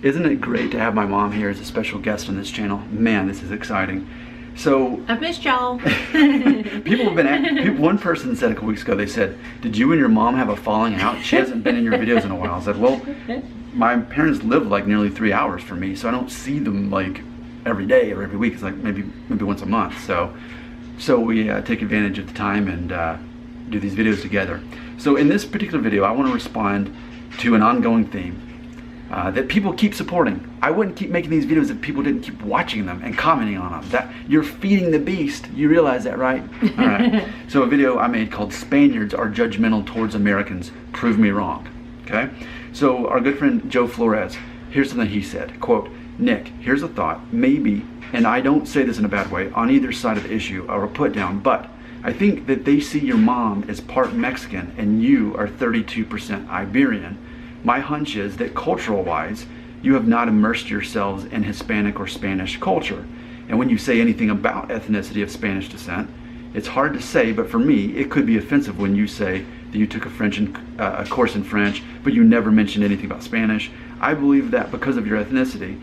Isn't it great to have my mom here as a special guest on this channel? Man, this is exciting. So I've missed y'all. people have been one person said a couple weeks ago, they said, did you and your mom have a falling out? She hasn't been in your videos in a while. I said, well, my parents live like nearly 3 hours from me, so I don't see them like every day or every week. It's like maybe once a month. So we take advantage of the time and do these videos together. So in this particular video, I want to respond to an ongoing theme that people keep supporting. I wouldn't keep making these videos if people didn't keep watching them and commenting on them. That you're feeding the beast. You realize that, right? All right. So a video I made called "Spaniards Are Judgmental Towards Americans. Prove Me Wrong." Okay. So our good friend Joe Flores, here's something he said. Quote, "Nick, here's a thought. Maybe, and I don't say this in a bad way, on either side of the issue or a put down, but I think that they see your mom as part Mexican and you are 32% Iberian. My hunch is that cultural-wise, you have not immersed yourselves in Hispanic or Spanish culture. And when you say anything about ethnicity of Spanish descent, it's hard to say, but for me, it could be offensive when you say that you took a course in French, but you never mentioned anything about Spanish. I believe that because of your ethnicity,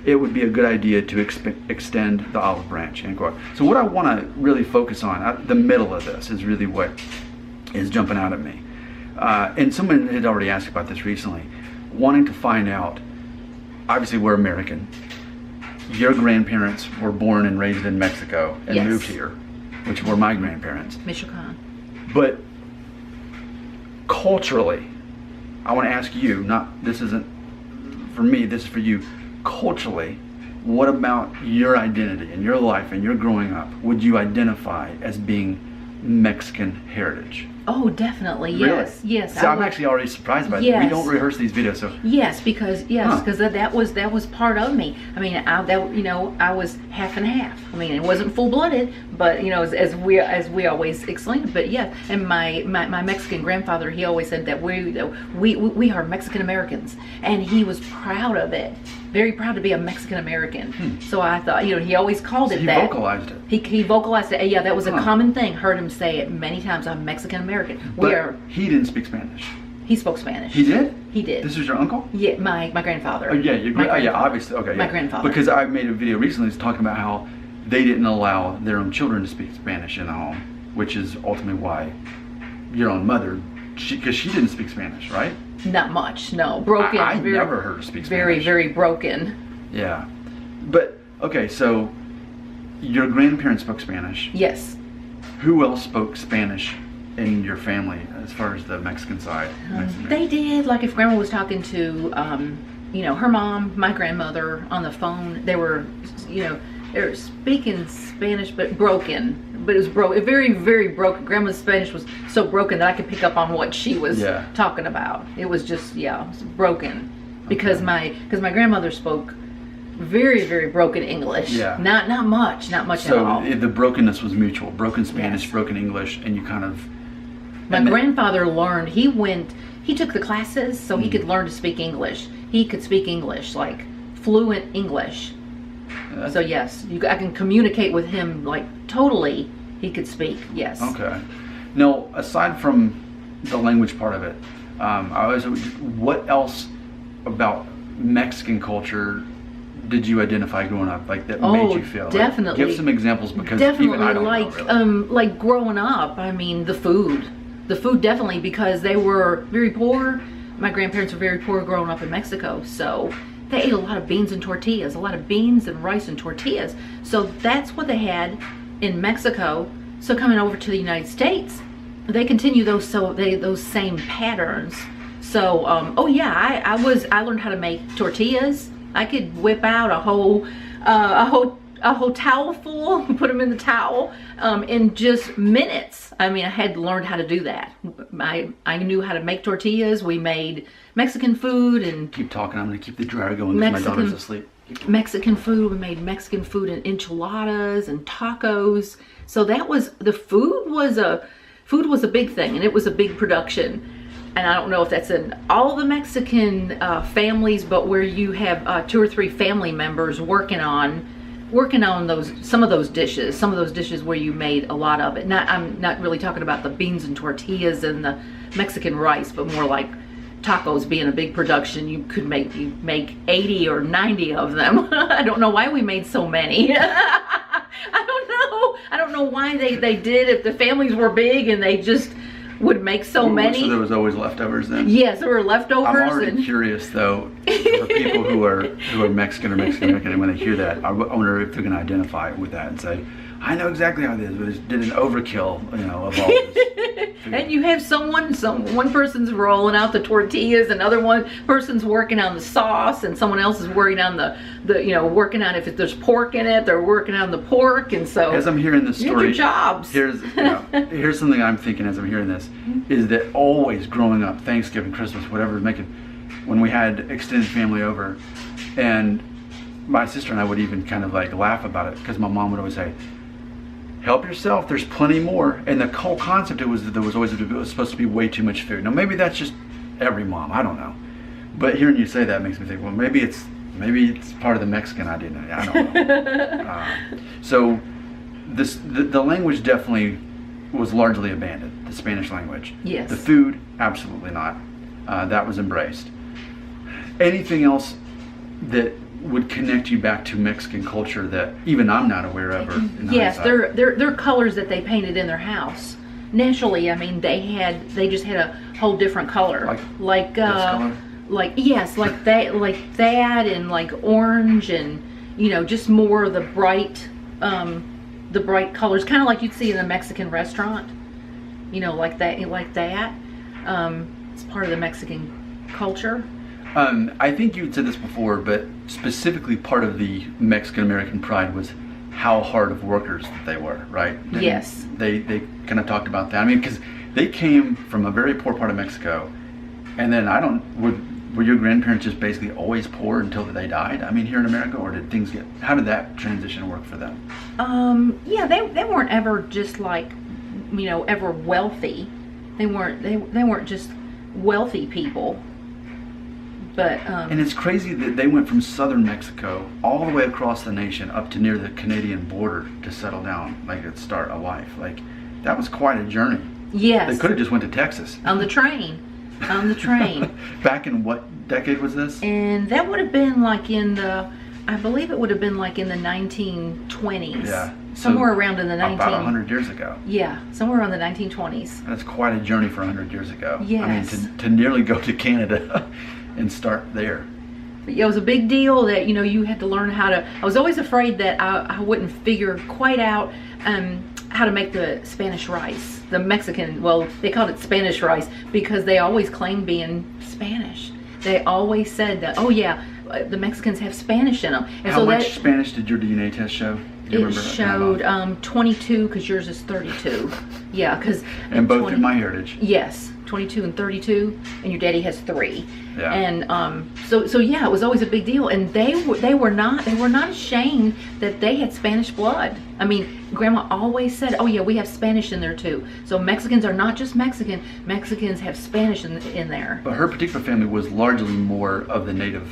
it would be a good idea to extend the olive branch," end quote. So what I want to really focus on, the middle of this, is really what is jumping out at me. And someone had already asked about this recently, wanting to find out, obviously we're American. Your grandparents were born and raised in Mexico and Yes. moved here, which were my grandparents. Michoacan. But culturally, I want to ask you, this isn't for me, this is for you. Culturally, what about your identity and your life and your growing up would you identify as being Mexican heritage? Oh, definitely. Yes. Really? Yes. So I'm actually already surprised by that. Yes. We don't rehearse these videos, so Yes, because that was part of me. I mean, I was half and half. I mean, it wasn't full blooded, but as we always explained. But yes, and my Mexican grandfather, he always said that we are Mexican Americans, and he was proud of it. Very proud to be a Mexican American. So I thought, he always called it that. He vocalized it. He vocalized it. Yeah, that was a common thing. Heard him say it many times. I'm Mexican American. But he didn't speak Spanish. He spoke Spanish. He did? He did. This is your uncle? Yeah, my grandfather. Oh, yeah, yeah, obviously. Okay, My yeah. grandfather. Because I made a video recently talking about how they didn't allow their own children to speak Spanish in the home, which is ultimately why your own mother, because she didn't speak Spanish, right? Not much, no. Broken. I never heard her speak Spanish. Very, very broken. Yeah. But, okay, so your grandparents spoke Spanish. Yes. Who else spoke Spanish in your family as far as the Mexican side? They did. Like if Grandma was talking to, her mom, my grandmother on the phone, they were speaking Spanish, but broken. But it was broken, very, very broken. Grandma's Spanish was so broken that I could pick up on what she was talking about. It was just, it was broken. Because my grandmother spoke very, very broken English. Yeah. Not much at all. So the brokenness was mutual. Broken Spanish, broken English, and you kind of... My grandfather learned, he took the classes so he could learn to speak English. He could speak English, like fluent English. So yes, I can communicate with him like totally. He could speak, yes. Okay. Now, aside from the language part of it, what else about Mexican culture did you identify growing up, like that made you feel? Definitely. Give some examples, because even I don't know, really. Like growing up, I mean, the food definitely, because they were very poor. My grandparents were very poor growing up in Mexico, so they ate a lot of beans and tortillas, a lot of beans and rice and tortillas. So that's what they had in Mexico. So coming over to the United States, they continue those same patterns. So I learned how to make tortillas. I could whip out a whole towel full, put them in the towel in just minutes. I mean, I had learned how to do that. I knew how to make tortillas. We made Mexican food and... Keep talking, I'm going to keep the dryer going because my daughter's asleep. Mexican food. We made Mexican food and enchiladas and tacos. So that was, the food was a big thing, and it was a big production. And I don't know if that's in all the Mexican families, but where you have 2 or 3 family members working on some of those dishes where you made a lot of it. I'm not really talking about the beans and tortillas and the Mexican rice, but more like tacos being a big production, you make 80 or 90 of them. I don't know why we made so many. I don't know why they did, if the families were big and they just would make so many. So there was always leftovers then? Yes, there were leftovers. I'm already curious though, for people who are Mexican or Mexican American, and when they hear that, I wonder if they're going to identify with that and say, I know exactly how it is, but it did an overkill, of all this. And you have one person's rolling out the tortillas, another one person's working on the sauce, and someone else is working on working on if there's pork in it, they're working on the pork, and so as I'm hearing this story, you have your jobs. Here's something I'm thinking as I'm hearing this, is that always growing up, Thanksgiving, Christmas, whatever, when we had extended family over, and my sister and I would even kind of like laugh about it, because my mom would always say, help yourself, there's plenty more. And the whole concept was that there was supposed to be way too much food. Now maybe that's just every mom, I don't know. But hearing you say that makes me think, well, maybe it's part of the Mexican idea. I don't know. So the language definitely was largely abandoned, the Spanish language. Yes. The food, absolutely not. That was embraced. Anything else that would connect you back to Mexican culture that even I'm not aware of? Yes, they're colors that they painted in their house. Initially, I mean, they just had a whole different color, like this color? like that, and like orange, and just more of the bright colors, kind of like you'd see in a Mexican restaurant, like that. It's part of the Mexican culture. I think you said this before, but specifically part of the Mexican-American pride was how hard of workers that they were, right? Yes. They kind of talked about that. I mean, because they came from a very poor part of Mexico, and then were your grandparents just basically always poor until they died? I mean, here in America, or how did that transition work for them? Yeah, they weren't ever just like, ever wealthy. They weren't just wealthy people. But and it's crazy that they went from southern Mexico all the way across the nation up to near the Canadian border to settle down, to start a life. Like, that was quite a journey. Yes. They could have just went to Texas. On the train. Back in what decade was this? And that would have been I believe it would have been like in the 1920s. Yeah. Somewhere around in the About 100 years ago. Yeah, somewhere around the 1920s. That's quite a journey for 100 years ago. Yes. I mean, to nearly go to Canada and start there. But yeah, it was a big deal that you had to learn how to. I was always afraid that I wouldn't figure quite out how to make the Spanish rice. The Mexican, well, they called it Spanish rice because they always claimed being Spanish. They always said that, oh yeah, the Mexicans have Spanish in them. And how much Spanish did your DNA test show? It showed 22, because yours is 32. Yeah, because and both through MyHeritage. Yes, 22 and 32, and your daddy has 3. Yeah. And so yeah, it was always a big deal, and they were not ashamed that they had Spanish blood. I mean, Grandma always said, "Oh yeah, we have Spanish in there too." So Mexicans are not just Mexican; Mexicans have Spanish in there. But her particular family was largely more of the Native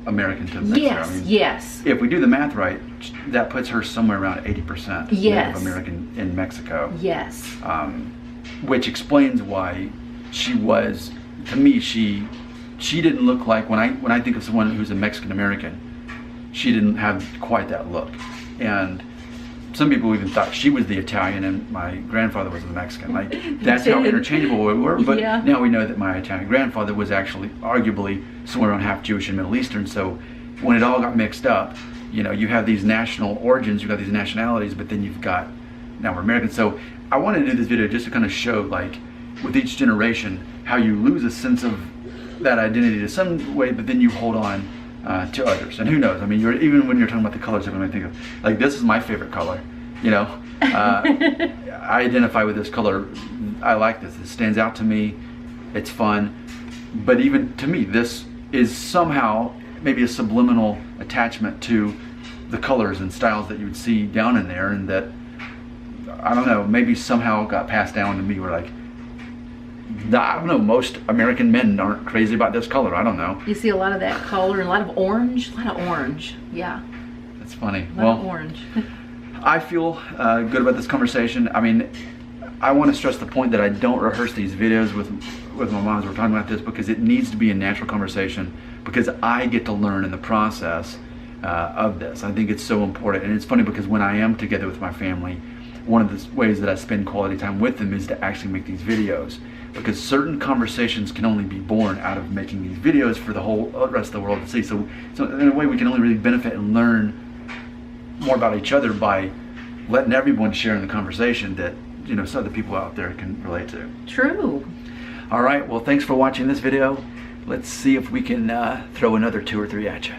American to Mexico. Yes, I mean, yes. If we do the math right, that puts her somewhere around 80% Yes. Native American in Mexico. Yes. Which explains why she was, to me, she didn't look like, when I think of someone who's a Mexican American, she didn't have quite that look. And some people even thought she was the Italian and my grandfather was the Mexican. Like, that's how interchangeable we were. But yeah. Now we know that my Italian grandfather was actually arguably somewhere around half Jewish and Middle Eastern. So when it all got mixed up, you have these national origins, you've got these nationalities, but then you've got, now we're American. So I wanted to do this video just to kind of show, like, with each generation, how you lose a sense of that identity to some way, but then you hold on to others. And who knows? I mean, even when you're talking about the colors, I'm going to think of, like, this is my favorite color. I identify with this color. I like this. It stands out to me. It's fun. But even to me, this is somehow maybe a subliminal attachment to the colors and styles that you would see down in there, and that, I don't know, maybe somehow got passed down to me. Where, like, I don't know, most American men aren't crazy about this color. I don't know. You see a lot of that color, and a lot of orange. Yeah. That's funny. A lot of orange. I feel good about this conversation. I mean, I want to stress the point that I don't rehearse these videos with with my mom as we're talking about this, because it needs to be a natural conversation, because I get to learn in the process of this. I think it's so important. And it's funny because when I am together with my family, one of the ways that I spend quality time with them is to actually make these videos, because certain conversations can only be born out of making these videos for the whole rest of the world to see. So in a way, we can only really benefit and learn more about each other by letting everyone share in the conversation that, you know, so other people out there can relate to. True. All right, well, thanks for watching this video. Let's see if we can throw another 2 or 3 at you.